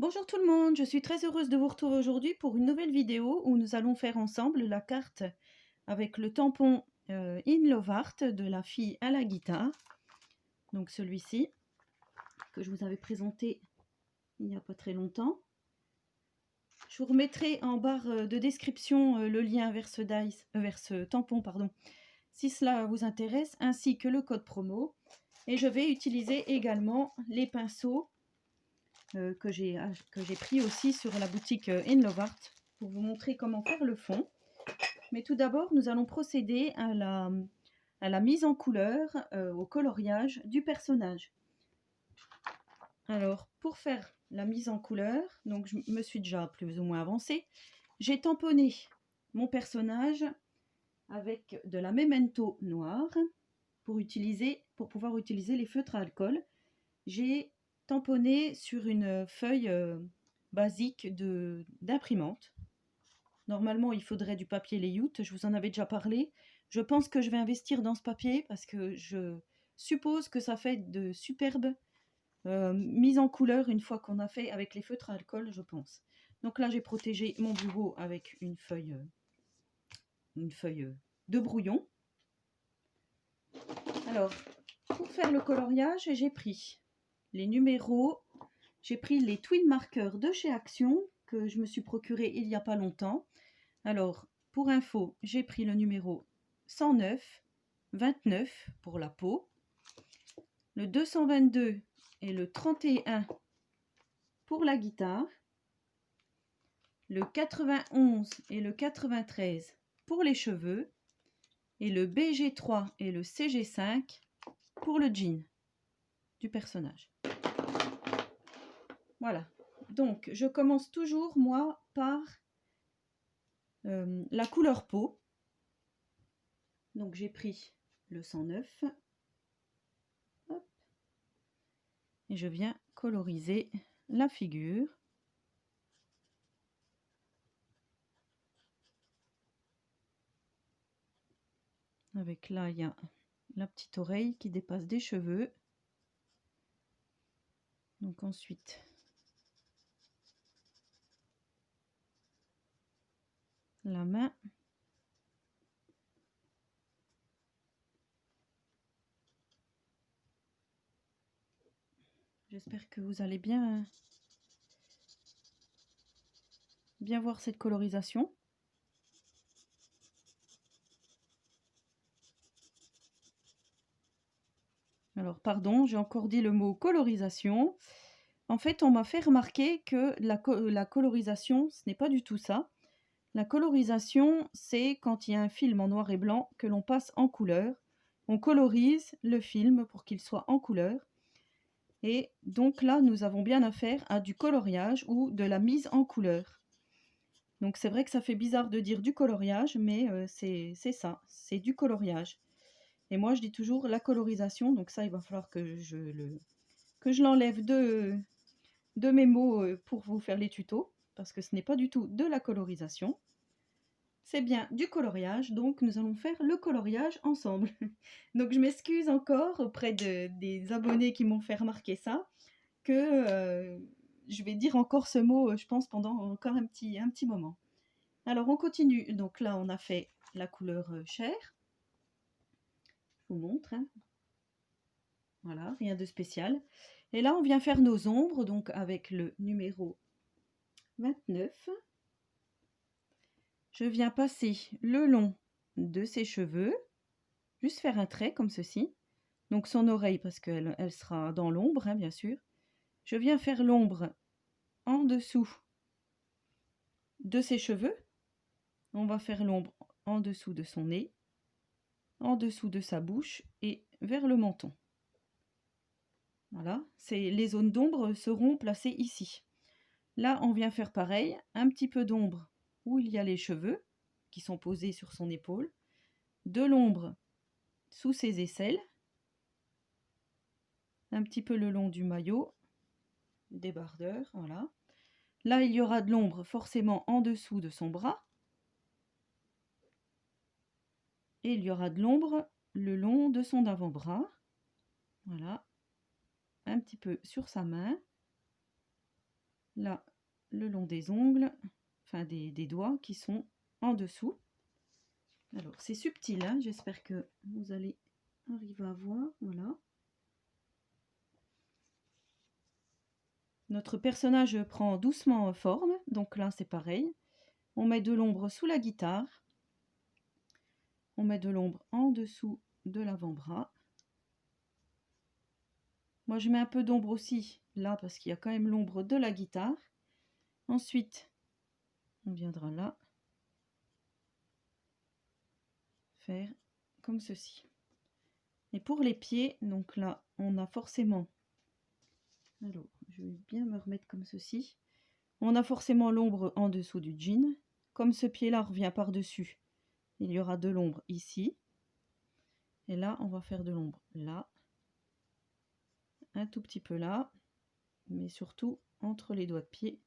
Bonjour tout le monde, je suis très heureuse de vous retrouver aujourd'hui pour une nouvelle vidéo où nous allons faire ensemble la carte avec le tampon In Love Art de la fille à la guitare. Donc celui-ci que je vous avais présenté il n'y a pas très longtemps. Je vous remettrai en barre de description le lien vers ce tampon, si cela vous intéresse, ainsi que le code promo. Et je vais utiliser également les pinceaux que j'ai pris aussi sur la boutique In Love Art pour vous montrer comment faire le fond. Mais tout d'abord, nous allons procéder à la mise en couleur, au coloriage du personnage. Alors, pour faire la mise en couleur, donc je me suis déjà plus ou moins avancée, j'ai tamponné mon personnage avec de la Memento noire pour pouvoir utiliser les feutres à alcool. J'ai tamponné sur une feuille basique d'imprimante. Normalement, il faudrait du papier layout, je vous en avais déjà parlé. Je pense que je vais investir dans ce papier parce que je suppose que ça fait de superbes mises en couleur une fois qu'on a fait avec les feutres à alcool, je pense. Donc là, j'ai protégé mon bureau avec une feuille de brouillon. Alors, pour faire le coloriage, j'ai pris les numéros, j'ai pris les twin markers de chez Action que je me suis procuré il n'y a pas longtemps. Alors, pour info, j'ai pris le numéro 109, 29 pour la peau, le 222 et le 31 pour la guitare, le 91 et le 93 pour les cheveux, et le BG3 et le CG5 pour le jean du personnage. Voilà. Donc, je commence toujours, moi, par la couleur peau. Donc, j'ai pris le 109. Hop, et je viens coloriser la figure. Avec là, il y a la petite oreille qui dépasse des cheveux. Donc ensuite, la main. J'espère que vous allez bien voir cette colorisation. Alors, pardon, j'ai encore dit le mot colorisation. En fait, on m'a fait remarquer que la colorisation, ce n'est pas du tout ça. La colorisation, c'est quand il y a un film en noir et blanc que l'on passe en couleur. On colorise le film pour qu'il soit en couleur. Et donc là, nous avons bien affaire à du coloriage ou de la mise en couleur. Donc c'est vrai que ça fait bizarre de dire du coloriage, mais c'est ça, c'est du coloriage. Et moi, je dis toujours la colorisation, donc ça, il va falloir que je l'enlève de mes mots pour vous faire les tutos, parce que ce n'est pas du tout de la colorisation. C'est bien du coloriage, donc nous allons faire le coloriage ensemble. Donc je m'excuse encore auprès des abonnés qui m'ont fait remarquer ça, que je vais dire encore ce mot, je pense, pendant encore un petit moment. Alors on continue, donc là on a fait la couleur chair. Je vous montre, hein. Voilà, rien de spécial. Et là on vient faire nos ombres, donc avec le numéro 29. Je viens passer le long de ses cheveux, juste faire un trait comme ceci. Donc son oreille, parce qu'elle sera dans l'ombre, hein, bien sûr. Je viens faire l'ombre en dessous de ses cheveux. On va faire l'ombre en dessous de son nez, en dessous de sa bouche et vers le menton. Voilà, les zones d'ombre seront placées ici. Là, on vient faire pareil, un petit peu d'ombre où il y a les cheveux qui sont posés sur son épaule, de l'ombre sous ses aisselles, un petit peu le long du maillot, débardeur, voilà. Là, il y aura de l'ombre forcément en dessous de son bras. Et il y aura de l'ombre le long de son avant-bras. Voilà. Un petit peu sur sa main. là, le long des ongles, enfin des doigts qui sont en dessous. Alors, c'est subtil, hein, j'espère que vous allez arriver à voir, voilà. Notre personnage prend doucement forme, donc là c'est pareil. On met de l'ombre sous la guitare. On met de l'ombre en dessous de l'avant-bras. Moi je mets un peu d'ombre aussi là parce qu'il y a quand même l'ombre de la guitare. Ensuite, on viendra là faire comme ceci. Et pour les pieds, donc là on a forcément, alors je vais bien me remettre comme ceci, on a forcément l'ombre en dessous du jean. Comme ce pied là revient par dessus, il y aura de l'ombre ici, et là on va faire de l'ombre là, un tout petit peu là, mais surtout entre les doigts de pied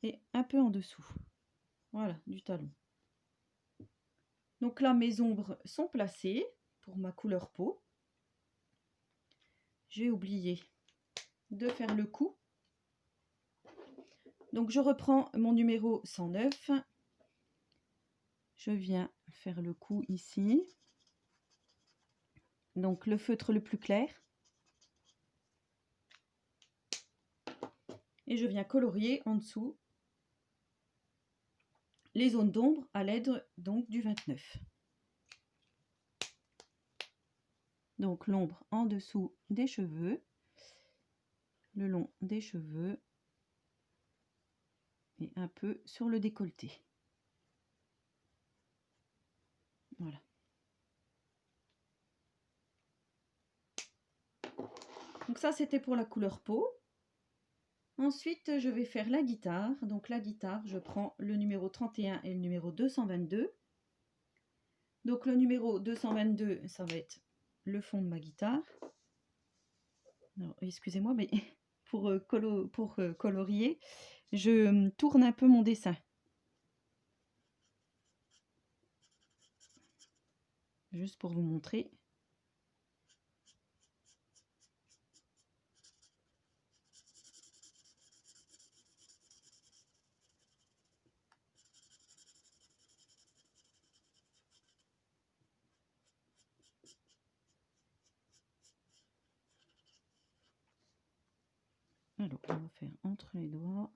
et un peu en dessous, voilà, du talon. Donc là mes ombres sont placées pour ma couleur peau. J'ai oublié de faire le cou, donc je reprends mon numéro 109, je viens faire le cou ici, donc le feutre le plus clair, et je viens colorier en dessous les zones d'ombre à l'aide donc du 29. Donc l'ombre en dessous des cheveux, le long des cheveux et un peu sur le décolleté. Voilà. Donc ça c'était pour la couleur peau. Ensuite je vais faire la guitare. Donc la guitare, je prends le numéro 31 et le numéro 222. Donc le numéro 222, ça va être le fond de ma guitare. Excusez-moi, mais pour colorier, je tourne un peu mon dessin. Juste pour vous montrer. Alors, on va faire entre les doigts.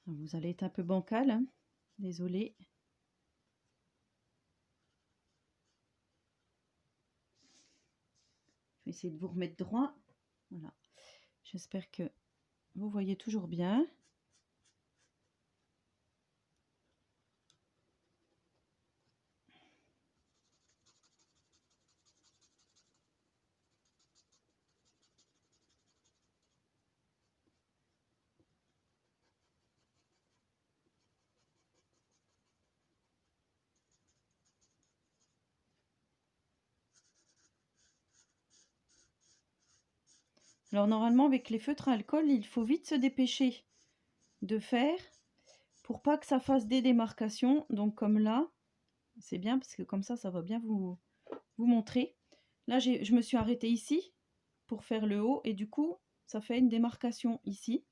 Vous allez être un peu bancal, hein. Désolée. Je vais essayer de vous remettre droit. Voilà. J'espère que vous voyez toujours bien. Alors normalement avec les feutres à alcool, il faut vite se dépêcher de faire pour pas que ça fasse des démarcations. Donc comme là, c'est bien parce que comme ça va bien vous montrer. Là je me suis arrêtée ici pour faire le haut et du coup ça fait une démarcation ici.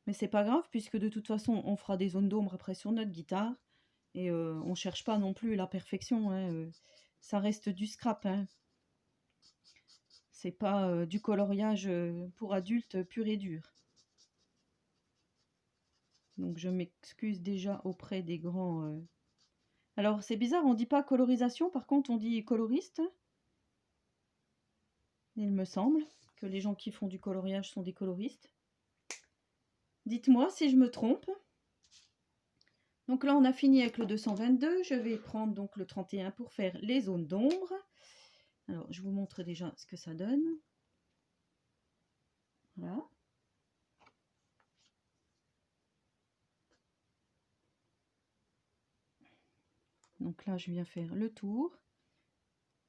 Mais c'est pas grave puisque de toute façon on fera des zones d'ombre après sur notre guitare. Et on cherche pas non plus la perfection, hein, ça reste du scrap, hein. C'est pas du coloriage pour adultes pur et dur. Donc je m'excuse déjà auprès des grands. Alors c'est bizarre, on dit pas colorisation, par contre on dit coloriste. Il me semble que les gens qui font du coloriage sont des coloristes. Dites-moi si je me trompe. Donc là on a fini avec le 222, je vais prendre donc le 31 pour faire les zones d'ombre. Alors je vous montre déjà ce que ça donne. Voilà. Donc là, je viens faire le tour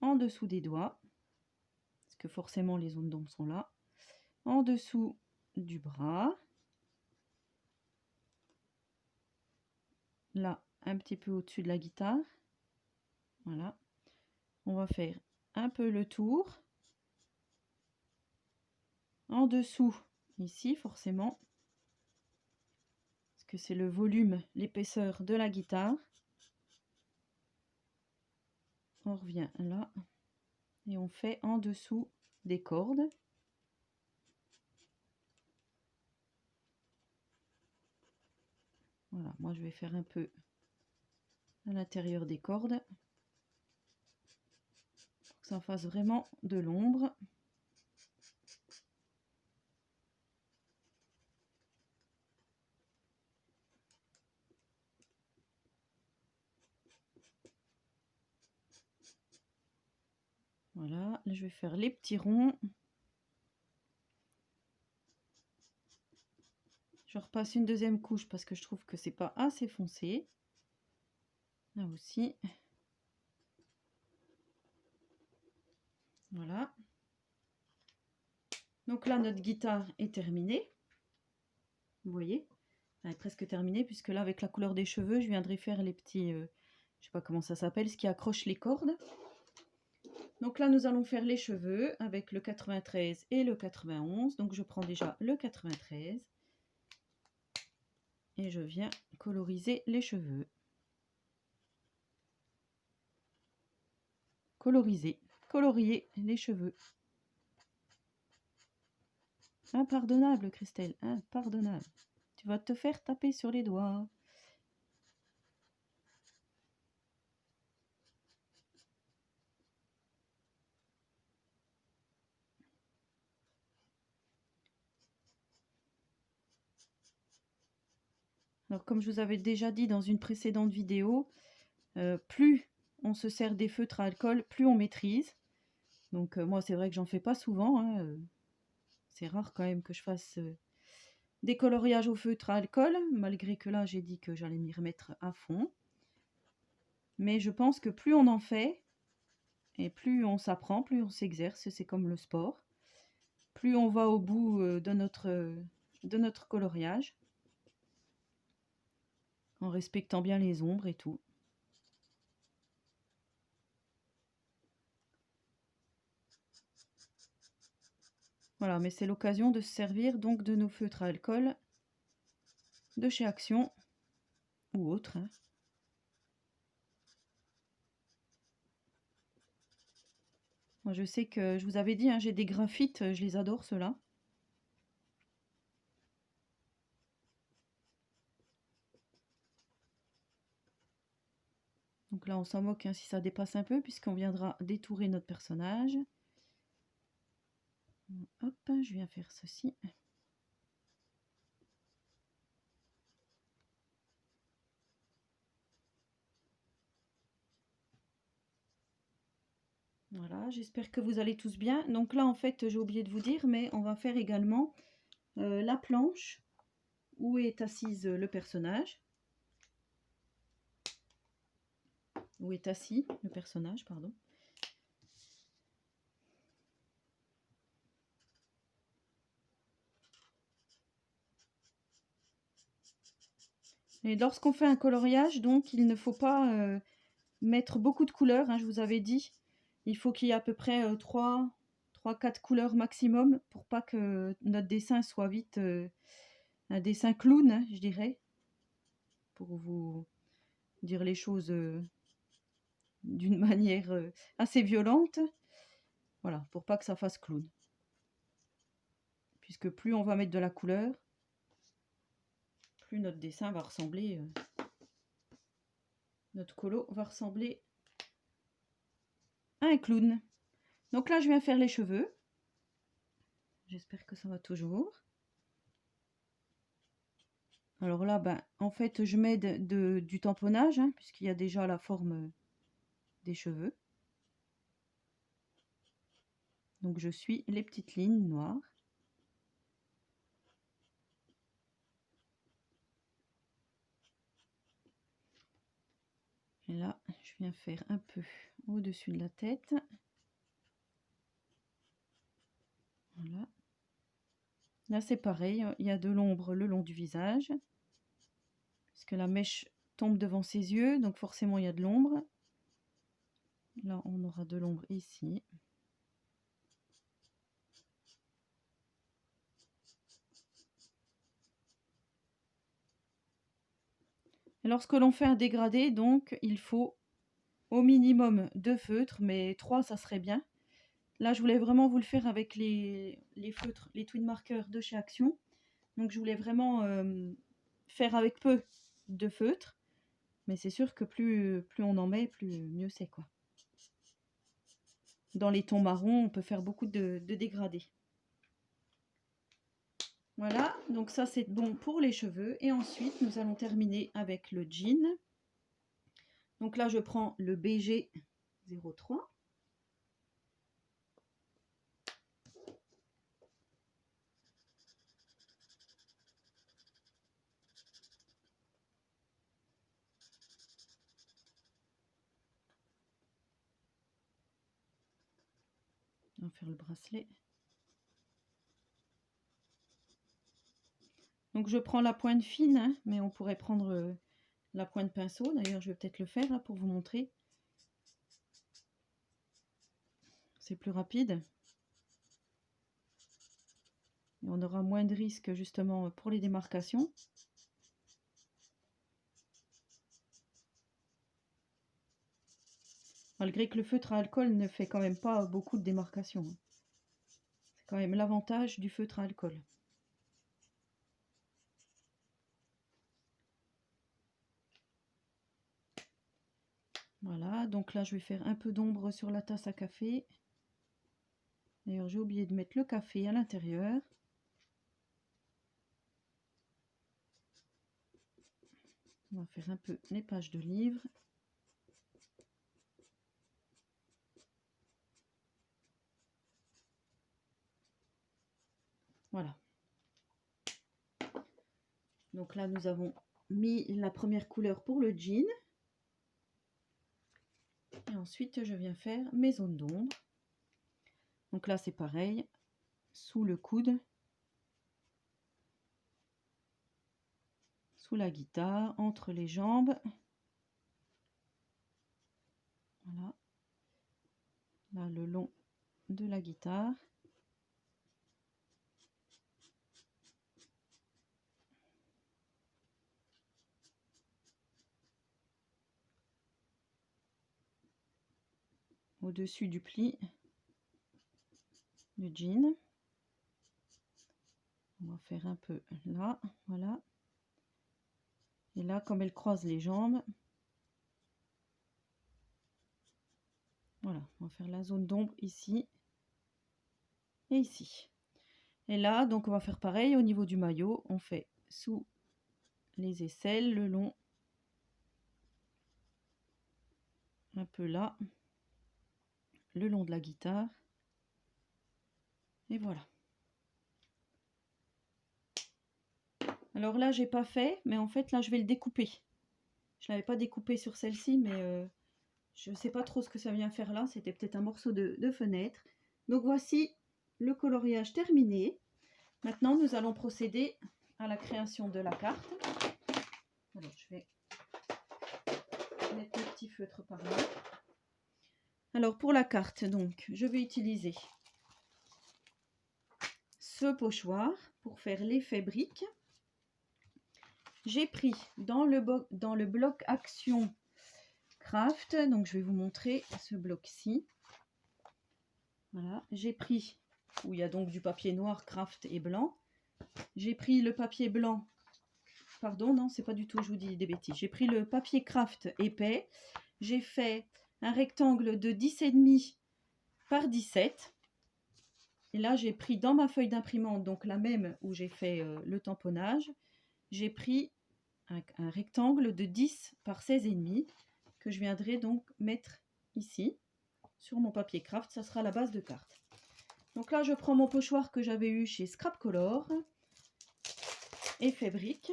en dessous des doigts, parce que forcément les zones d'ombre sont là, en dessous du bras, là, un petit peu au-dessus de la guitare. Voilà. On va faire un peu le tour. En dessous, ici, forcément. Parce que c'est le volume, l'épaisseur de la guitare. On revient là. Et on fait en dessous des cordes. Voilà, moi je vais faire un peu à l'intérieur des cordes. Pour que ça fasse vraiment de l'ombre. Voilà, là je vais faire les petits ronds. Je repasse une deuxième couche parce que je trouve que c'est pas assez foncé. Là aussi. Voilà. Donc là, notre guitare est terminée. Vous voyez, elle est presque terminée puisque là, avec la couleur des cheveux, je viendrai faire les petits, je sais pas comment ça s'appelle, ce qui accroche les cordes. Donc là, nous allons faire les cheveux avec le 93 et le 91. Donc je prends déjà le 93 et je viens coloriser les cheveux. Colorier les cheveux. Impardonnable, Christelle, impardonnable. Tu vas te faire taper sur les doigts. Alors, comme je vous avais déjà dit dans une précédente vidéo, plus on se sert des feutres à alcool, plus on maîtrise. Donc, moi, c'est vrai que j'en fais pas souvent. Hein, c'est rare quand même que je fasse des coloriages au feutre à alcool, malgré que là, j'ai dit que j'allais m'y remettre à fond. Mais je pense que plus on en fait, et plus on s'apprend, plus on s'exerce, c'est comme le sport. Plus on va au bout de notre coloriage, en respectant bien les ombres et tout. Voilà, mais c'est l'occasion de se servir donc de nos feutres à alcool de chez Action ou autre. Hein. Moi, je sais que je vous avais dit, hein, j'ai des graphites, je les adore ceux-là. Donc là, on s'en moque hein, si ça dépasse un peu, puisqu'on viendra détourer notre personnage. Hop, je viens faire ceci. Voilà, j'espère que vous allez tous bien. Donc là, en fait, j'ai oublié de vous dire, mais on va faire également la planche où est assise le personnage. Où est assis le personnage, pardon. Et lorsqu'on fait un coloriage, donc, il ne faut pas mettre beaucoup de couleurs, hein, je vous avais dit. Il faut qu'il y ait à peu près 3-4 couleurs maximum pour pas que notre dessin soit vite un dessin clown, hein, je dirais. Pour vous dire les choses d'une manière assez violente. Voilà, pour pas que ça fasse clown. Puisque plus on va mettre de la couleur, plus notre dessin va ressembler, notre colo va ressembler à un clown. Donc là, je viens faire les cheveux. J'espère que ça va toujours. Alors là, ben, en fait, je mets du tamponnage, hein, puisqu'il y a déjà la forme des cheveux. Donc je suis les petites lignes noires. Et là, je viens faire un peu au-dessus de la tête. Voilà. Là, c'est pareil, il y a de l'ombre le long du visage. Puisque la mèche tombe devant ses yeux, donc forcément il y a de l'ombre. Là, on aura de l'ombre ici. Et lorsque l'on fait un dégradé, donc, il faut au minimum 2 feutres, mais 3, ça serait bien. Là, je voulais vraiment vous le faire avec les feutres, les twin markers de chez Action. Donc, je voulais vraiment faire avec peu de feutres. Mais c'est sûr que plus on en met, plus mieux c'est, quoi. Dans les tons marrons, on peut faire beaucoup de dégradés. Voilà, donc ça c'est bon pour les cheveux. Et ensuite, nous allons terminer avec le jean. Donc là, je prends le BG 03. On va faire le bracelet. Donc je prends la pointe fine, hein, mais on pourrait prendre la pointe pinceau. D'ailleurs, je vais peut-être le faire là, pour vous montrer. C'est plus rapide. Et on aura moins de risques justement pour les démarcations. Malgré que le feutre à alcool ne fait quand même pas beaucoup de démarcations. C'est quand même l'avantage du feutre à alcool. Voilà, donc là je vais faire un peu d'ombre sur la tasse à café. D'ailleurs, j'ai oublié de mettre le café à l'intérieur. On va faire un peu les pages de livres. Voilà. Donc là, nous avons mis la première couleur pour le jean. Et ensuite, je viens faire mes zones d'ombre. Donc là, c'est pareil. Sous le coude. Sous la guitare. Entre les jambes. Voilà. Là, le long de la guitare. Au-dessus du pli du jean. On va faire un peu là, voilà. Et là, comme elle croise les jambes, voilà, on va faire la zone d'ombre ici et ici. Et là, donc on va faire pareil au niveau du maillot. On fait sous les aisselles, le long, un peu là, le long de la guitare. Et voilà. Alors là, j'ai pas fait, mais en fait, là, je vais le découper. Je l'avais pas découpé sur celle-ci, mais je sais pas trop ce que ça vient faire là. C'était peut-être un morceau de fenêtre. Donc voici le coloriage terminé. Maintenant, nous allons procéder à la création de la carte. Alors, je vais mettre le petit feutre par là. Alors, pour la carte, donc, je vais utiliser ce pochoir pour faire l'effet brique. J'ai pris dans le bloc Action Craft, donc je vais vous montrer ce bloc-ci. Voilà, j'ai pris, où il y a donc du papier noir, craft et blanc. J'ai pris le papier blanc, pardon, non, c'est pas du tout, je vous dis des bêtises. J'ai pris le papier craft épais. J'ai fait un rectangle de 10,5 par 17. Et là, j'ai pris dans ma feuille d'imprimante, donc la même où j'ai fait le tamponnage, j'ai pris un rectangle de 10 par 16,5 que je viendrai donc mettre ici sur mon papier craft. Ça sera la base de carte. Donc là, je prends mon pochoir que j'avais eu chez Scrap Color, effet brique.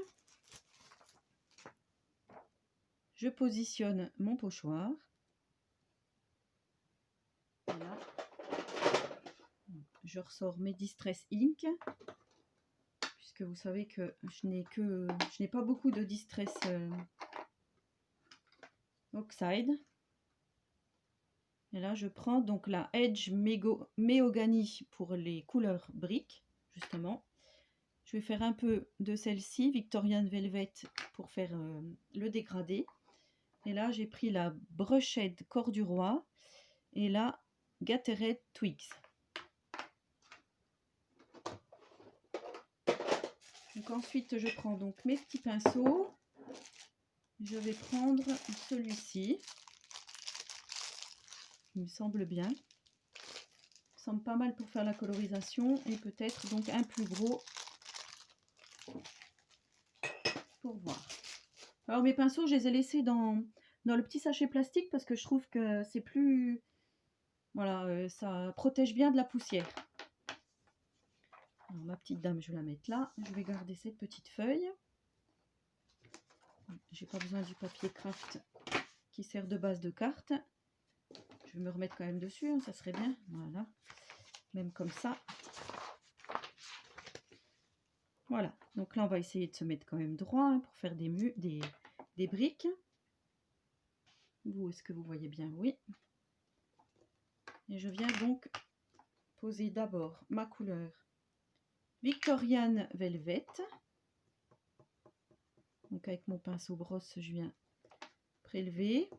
Je positionne mon pochoir. Voilà. Je ressors mes Distress Ink, puisque vous savez que je n'ai pas beaucoup de Distress Oxide. Et là, je prends donc la Edge Mahogany pour les couleurs briques, justement. Je vais faire un peu de celle-ci, Victorian Velvet, pour faire le dégradé. Et là, j'ai pris la Brushed Corps du Roi et la Gathered Twigs. Donc ensuite, je prends donc mes petits pinceaux. Je vais prendre celui-ci. Il me semble bien. Il me semble pas mal pour faire la colorisation et peut-être donc un plus gros pour voir. Alors mes pinceaux, je les ai laissés dans le petit sachet plastique parce que je trouve que c'est plus... Voilà, ça protège bien de la poussière. Alors, ma petite dame, je vais la mettre là. Je vais garder cette petite feuille. J'ai pas besoin du papier craft qui sert de base de carte. Je vais me remettre quand même dessus, hein, ça serait bien. Voilà, même comme ça. Voilà, donc là on va essayer de se mettre quand même droit hein, pour faire des briques. Vous, est-ce que vous voyez bien? Oui. Et je viens donc poser d'abord ma couleur Victorian Velvet. Donc avec mon pinceau brosse, je viens prélever.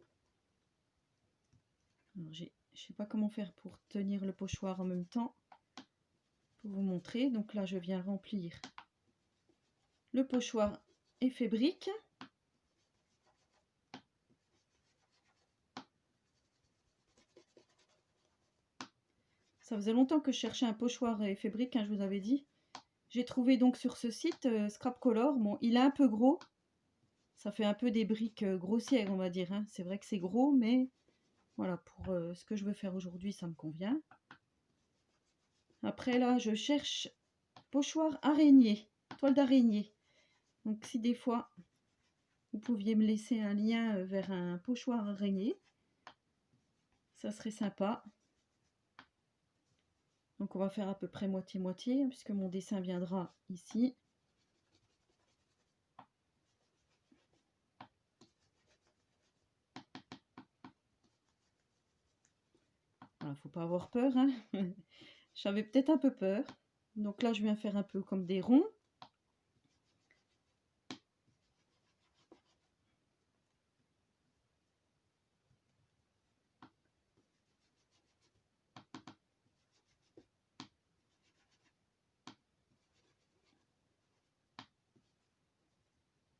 Alors je ne sais pas comment faire pour tenir le pochoir en même temps pour vous montrer. Donc là, je viens remplir le pochoir effet brique. Ça faisait longtemps que je cherchais un pochoir effet brique, hein, je vous avais dit. J'ai trouvé donc sur ce site Scrap Color. Bon, il est un peu gros. Ça fait un peu des briques grossières, on va dire. Hein. C'est vrai que c'est gros, mais voilà, pour ce que je veux faire aujourd'hui, ça me convient. Après, là, je cherche pochoir araignée, toile d'araignée. Donc, si des fois, vous pouviez me laisser un lien vers un pochoir araignée, ça serait sympa. Donc, on va faire à peu près moitié-moitié, puisque mon dessin viendra ici. Il ne faut pas avoir peur. Hein. J'avais peut-être un peu peur. Donc là, je viens faire un peu comme des ronds.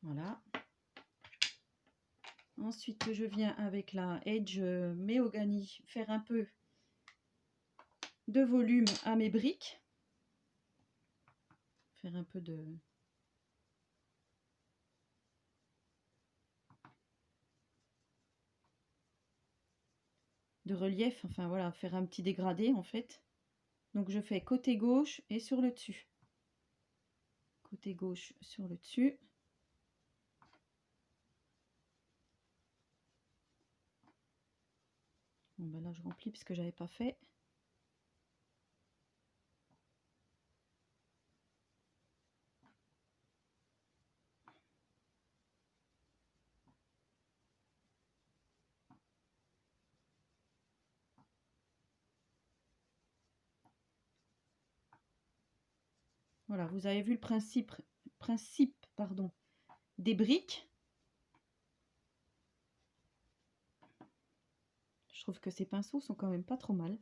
Voilà. Ensuite, je viens avec la Edge Mahogany faire un peu de volume à mes briques. Faire un peu de relief, enfin voilà, faire un petit dégradé en fait. Donc je fais côté gauche et sur le dessus. Côté gauche sur le dessus. Bon ben là je remplis parce que j'avais pas fait. Voilà, vous avez vu le principe pardon, des briques. Je trouve que ces pinceaux sont quand même pas trop mal.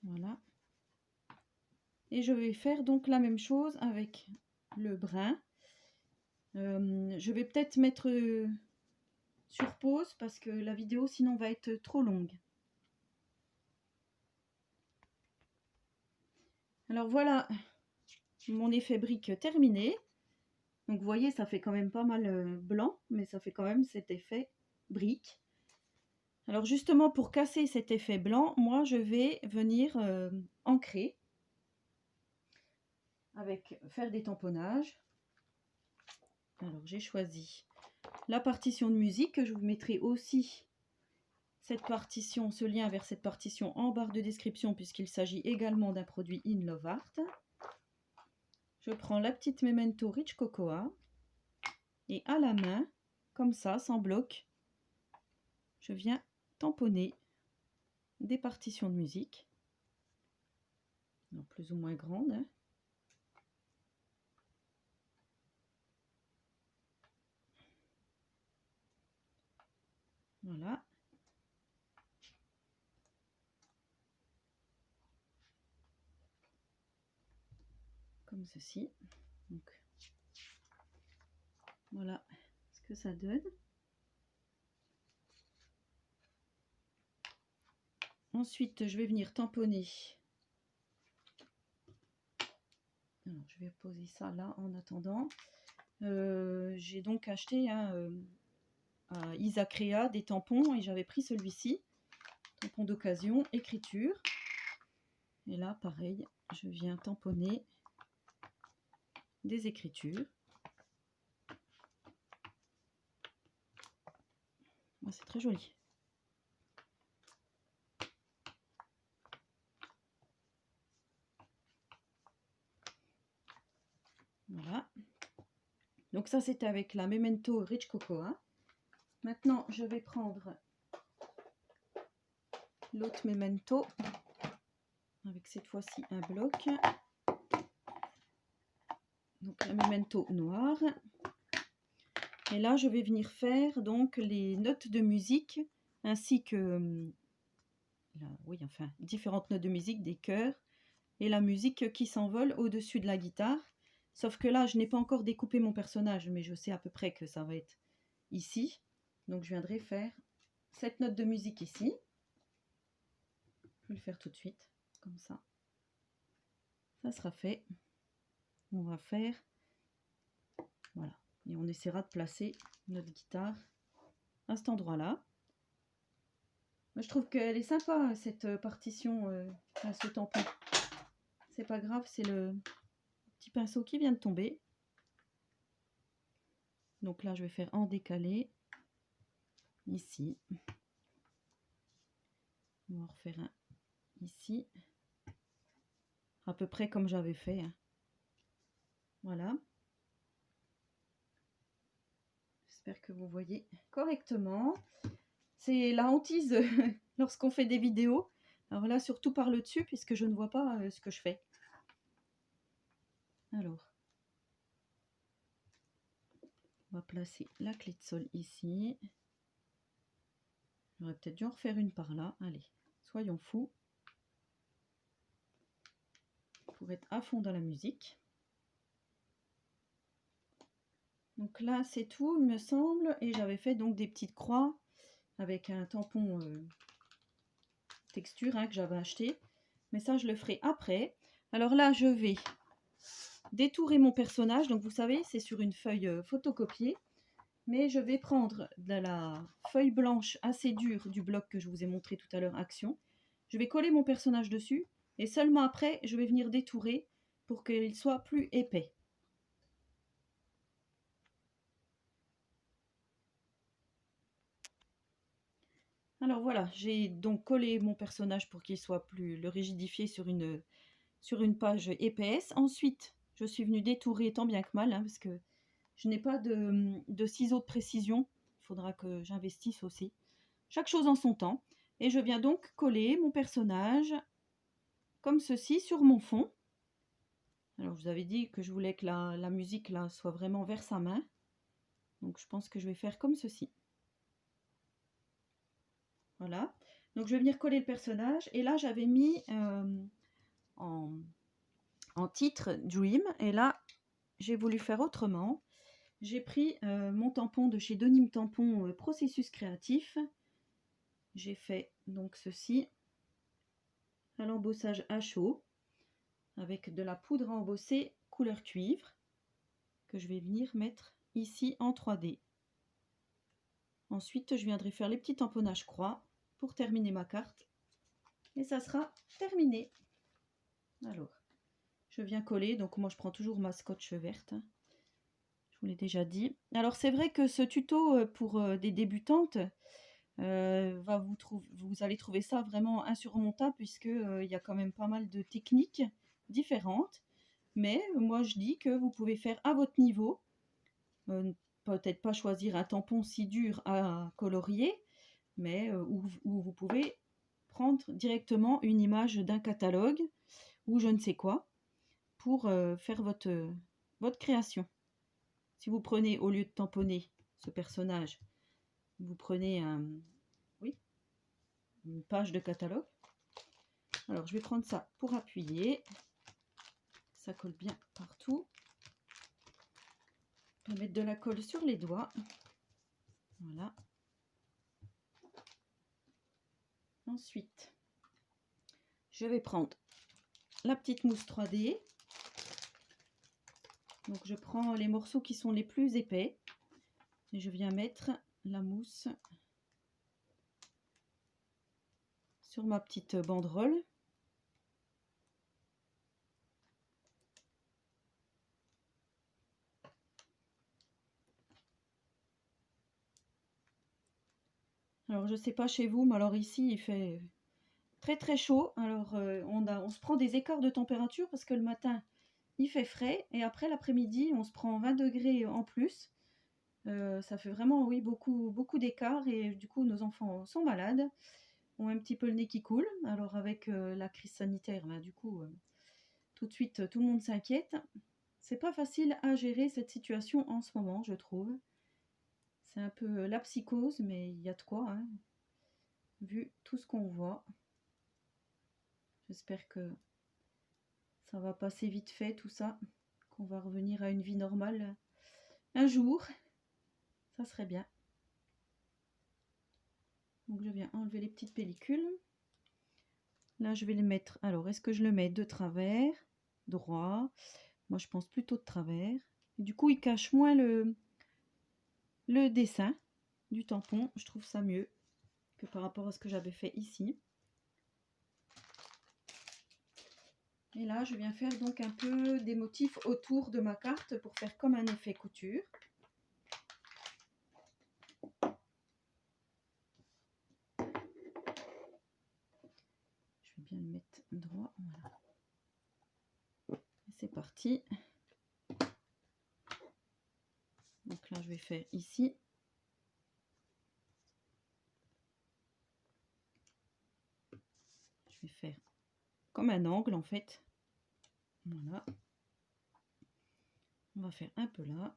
Voilà. Et je vais faire donc la même chose avec le brun. Je vais peut-être mettre sur pause parce que la vidéo sinon va être trop longue. Alors voilà mon effet brique terminé. Donc vous voyez, ça fait quand même pas mal blanc, mais ça fait quand même cet effet brique. Alors justement pour casser cet effet blanc, moi je vais venir ancrer avec faire des tamponnages. Alors j'ai choisi la partition de musique, que je vous mettrai aussi cette partition, ce lien vers cette partition en barre de description puisqu'il s'agit également d'un produit In Love Art. je prends la petite Memento Rich Cocoa et à la main, comme ça, sans bloc, je viens tamponner des partitions de musique, alors plus ou moins grandes, hein. Voilà. Comme ceci. Donc, voilà ce que ça donne. Ensuite, je vais venir tamponner. Alors, je vais poser ça là en attendant. J'ai donc acheté à Isacrea des tampons et j'avais pris celui-ci. Tampon d'occasion, écriture. Et là, pareil, je viens tamponner des écritures. Oh, c'est très joli. Voilà. Donc ça, c'était avec la Memento Rich Cocoa. Maintenant, je vais prendre l'autre Memento avec cette fois-ci un bloc. Donc un Memento noir. Et là, je vais venir faire donc les notes de musique ainsi que différentes notes de musique, des chœurs et la musique qui s'envole au-dessus de la guitare. Sauf que là, je n'ai pas encore découpé mon personnage, mais je sais à peu près que ça va être ici. Donc je viendrai faire cette note de musique ici. Je vais le faire tout de suite, comme ça. Ça sera fait. On va faire, voilà. Et on essaiera de placer notre guitare à cet endroit-là. Moi, je trouve qu'elle est sympa, cette partition, à ce tampon. C'est pas grave, c'est le petit pinceau qui vient de tomber. Donc là, je vais faire en décalé. Ici. On va en refaire un ici. À peu près comme j'avais fait, hein. Voilà. J'espère que vous voyez correctement. C'est la hantise lorsqu'on fait des vidéos. Alors là, surtout par le dessus, puisque je ne vois pas ce que je fais. Alors, on va placer la clé de sol ici. J'aurais peut-être dû en refaire une par là. Allez, soyons fous. Pour être à fond dans la musique. Donc là, c'est tout, il me semble. Et j'avais fait donc des petites croix avec un tampon texture, hein, que j'avais acheté. Mais ça, je le ferai après. Alors là, je vais détourer mon personnage. Donc vous savez, c'est sur une feuille photocopiée. Mais je vais prendre de la feuille blanche assez dure du bloc que je vous ai montré tout à l'heure, Action. Je vais coller mon personnage dessus. Et seulement après, je vais venir détourer pour qu'il soit plus épais. Alors voilà, j'ai donc collé mon personnage pour qu'il soit plus le rigidifier sur une page épaisse. Ensuite, je suis venue détourer tant bien que mal, hein, parce que je n'ai pas de ciseaux de précision. Il faudra que j'investisse aussi. Chaque chose en son temps. Et je viens donc coller mon personnage comme ceci sur mon fond. Alors je vous avais dit que je voulais que la musique là soit vraiment vers sa main. Donc je pense que je vais faire comme ceci. Voilà. Donc je vais venir coller le personnage. Et là j'avais mis en titre Dream. Et là j'ai voulu faire autrement. J'ai pris mon tampon de chez Denim Tampon Processus Créatif. J'ai fait donc ceci à l'embossage à chaud avec de la poudre à embosser couleur cuivre que je vais venir mettre ici en 3D. Ensuite, je viendrai faire les petits tamponnages croix pour terminer ma carte. Et ça sera terminé. Alors, je viens coller. Donc moi, je prends toujours ma scotch verte. Je vous l'ai déjà dit. Alors, c'est vrai que ce tuto pour des débutantes, vous allez trouver ça vraiment insurmontable puisque il y a quand même pas mal de techniques différentes. Mais moi, je dis que vous pouvez faire à votre niveau. Peut-être pas choisir un tampon si dur à colorier, mais où vous pouvez prendre directement une image d'un catalogue ou je ne sais quoi pour faire votre création. Si vous prenez, au lieu de tamponner ce personnage, vous prenez oui, une page de catalogue. Alors je vais prendre ça pour appuyer. Ça colle bien partout. On va mettre de la colle sur les doigts. Voilà. Ensuite, je vais prendre la petite mousse 3D. Donc je prends les morceaux qui sont les plus épais et je viens mettre la mousse sur ma petite banderole. Alors je sais pas chez vous, mais alors ici il fait très très chaud. Alors on se prend des écarts de température parce que le matin il fait frais et après l'après-midi on se prend 20 degrés en plus. Ça fait vraiment oui beaucoup d'écarts et du coup nos enfants sont malades, ont un petit peu le nez qui coule. Alors avec la crise sanitaire, ben, du coup tout de suite tout le monde s'inquiète. C'est pas facile à gérer cette situation en ce moment, je trouve. C'est un peu la psychose, mais il y a de quoi, hein, vu tout ce qu'on voit. J'espère que ça va passer vite fait tout ça, qu'on va revenir à une vie normale un jour. Ça serait bien. Donc je viens enlever les petites pellicules. Là je vais les mettre. Alors est-ce que je le mets de travers, droit? Moi je pense plutôt de travers. Et du coup il cache moins le dessin du tampon. Je trouve ça mieux que par rapport à ce que j'avais fait ici. Et là, je viens faire donc un peu des motifs autour de ma carte pour faire comme un effet couture. Je vais bien le mettre droit. Voilà. C'est parti. Donc là, je vais faire ici. Je vais faire comme un angle en fait. Voilà. On va faire un peu là.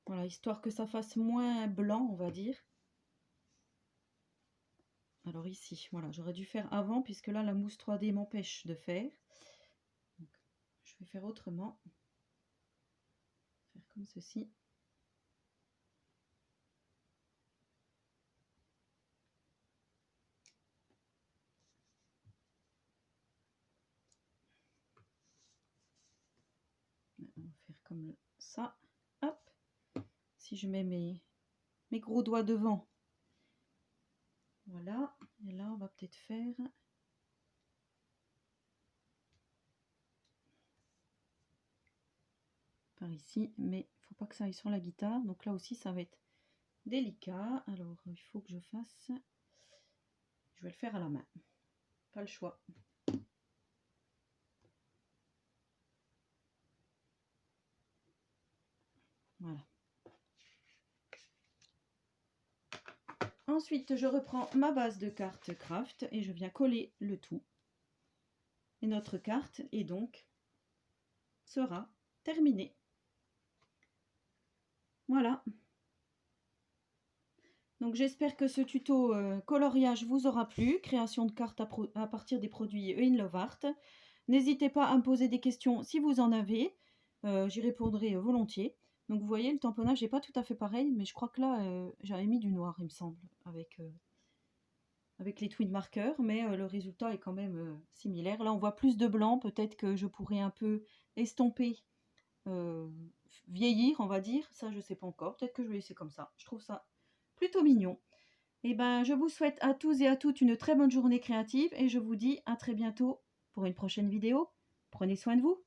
Voilà, histoire que ça fasse moins blanc, on va dire. Alors ici, voilà, j'aurais dû faire avant puisque là, la mousse 3D m'empêche de faire. Donc, je vais faire autrement. Faire comme ceci. On va faire comme ça. Hop. Si je mets mes gros doigts devant. Voilà. Et là, on va peut-être faire... par ici. Mais il ne faut pas que ça aille sur la guitare. Donc là aussi, ça va être délicat. Alors, il faut que je fasse... Je vais le faire à la main. Pas le choix. Voilà. Ensuite, je reprends ma base de carte craft et je viens coller le tout. Et notre carte est donc sera terminée. Voilà. Donc j'espère que ce tuto coloriage vous aura plu. Création de cartes à partir des produits In Love Art. N'hésitez pas à me poser des questions si vous en avez. J'y répondrai volontiers. Donc vous voyez, le tamponnage n'est pas tout à fait pareil, mais je crois que là, j'avais mis du noir, il me semble, avec les twin markers, mais le résultat est quand même similaire. Là, on voit plus de blanc, peut-être que je pourrais un peu estomper, vieillir, on va dire. Ça, je ne sais pas encore. Peut-être que je vais laisser comme ça. Je trouve ça plutôt mignon. Et ben, je vous souhaite à tous et à toutes une très bonne journée créative et je vous dis à très bientôt pour une prochaine vidéo. Prenez soin de vous.